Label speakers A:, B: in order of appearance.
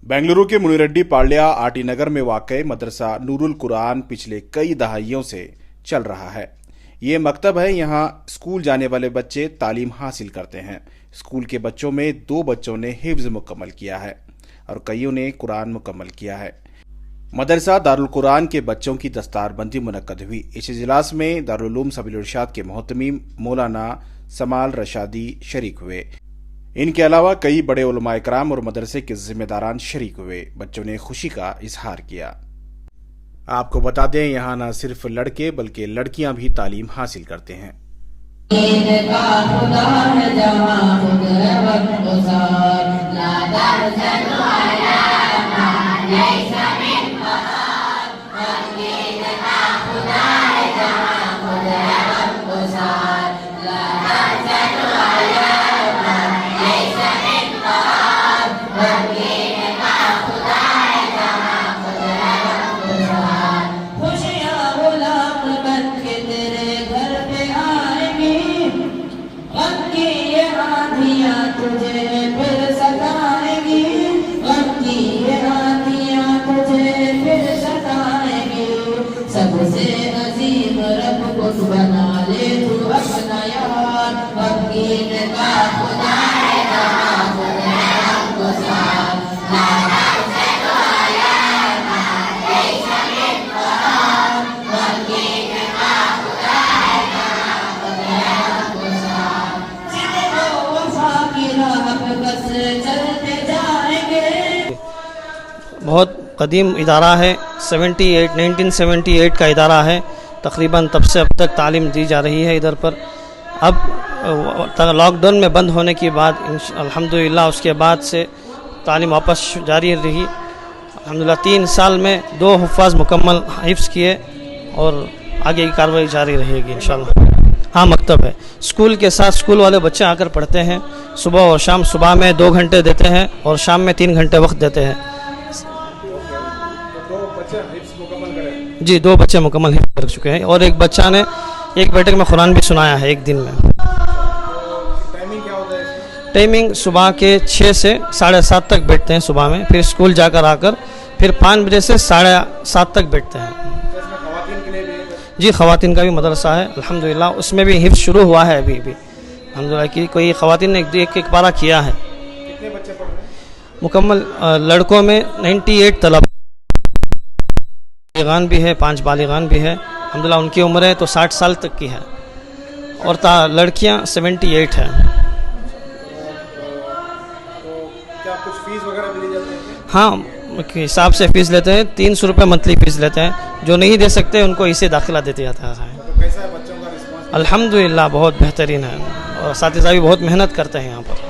A: बेंगलुरु के मुनिरेड्डी पाल्या आरटी नगर में वाक़ई मदरसा नूरुल कुरान पिछले कई दहाइयों से चल रहा है। ये मकतब है, यहाँ स्कूल जाने वाले बच्चे तालीम हासिल करते हैं। स्कूल के बच्चों में 2 बच्चों ने हिफ्ज मुकम्मल किया है और कईयों ने कुरान मुकम्मल किया है। मदरसा दारुल कुरान के बच्चों की दस्तारबंदी मुनक्कद हुई। इस इजलास में दारुल उलूम सबील इरशाद के मोहतमीम मौलाना समाल रशादी शरीक हुए। इनके अलावा कई बड़े उलमा इकराम और मदरसे के जिम्मेदारान शरीक हुए। बच्चों ने खुशी का इजहार किया। आपको बता दें, यहाँ न सिर्फ लड़के बल्कि लड़कियां भी तालीम हासिल करते हैं।
B: सबसे अजीम रब को बना ले तू अपना यार, वकील का खुदा है जहाँ खुदा को साथ लाना से तो आया ऐसा इनकार, वकील का खुदा है जहाँ खुदा को साथ जिनको वफा की राह पे बस चलते जाएंगे।
C: बहुत कदीम इदारा है, 1978 का इदारा है। तकरीबन तब से अब तक तालीम दी जा रही है इधर पर। अब लॉकडाउन में बंद होने के बाद अल्हम्दुलिल्लाह उसके बाद से तालीम वापस जारी रही। अल्हम्दुलिल्लाह 3 साल में 2 हुफ़ाज़ मुकम्मल हिफ्ज़ किए और आगे की कार्रवाई जारी रहेगी इंशाअल्लाह। हाँ, मकतब है। स्कूल के साथ स्कूल वाले बच्चे आकर पढ़ते हैं सुबह और शाम। सुबह में 2 घंटे देते हैं और शाम में 3 घंटे वक्त देते हैं। जी, 2 बच्चे मुकम्मल हिफ्ज़ कर चुके हैं और एक बच्चा ने एक बैठक में कुरान भी सुनाया है एक दिन में। टाइमिंग सुबह के 6 से 7:30 तक बैठते हैं सुबह में, फिर स्कूल जाकर आकर फिर 5 बजे से 7:30 तक बैठते हैं। जी, ख़वातीन का भी मदरसा है अल्हम्दुलिल्लाह, उसमें भी हिफ्ज़ शुरू हुआ है अभी अल्हम्दुलिल्लाह की कोई ख़वातीन ने एक पारा किया है।
A: कितने बच्चे पढ़ रहे हैं?
C: मुकम्मल लड़कों में 98 तलब बालिगान भी है, 5 बालिगान भी है अल्हम्दुलिल्लाह। उनकी उम्र है तो 60 साल तक की है और लड़कियां 78 हैं।
A: तो क्या कुछ फीस वगैरह भी ली जाती है?
C: हाँ, के हिसाब से फ़ीस लेते हैं। 300 रुपये मंथली फ़ीस लेते हैं। जो नहीं दे सकते उनको इसे दाखिला देते जाता है।
A: तो कैसा है बच्चों का रिस्पांस?
C: अल्हम्दुलिल्लाह बहुत बेहतरीन है और साथी साहब भी बहुत मेहनत करते हैं यहाँ पर।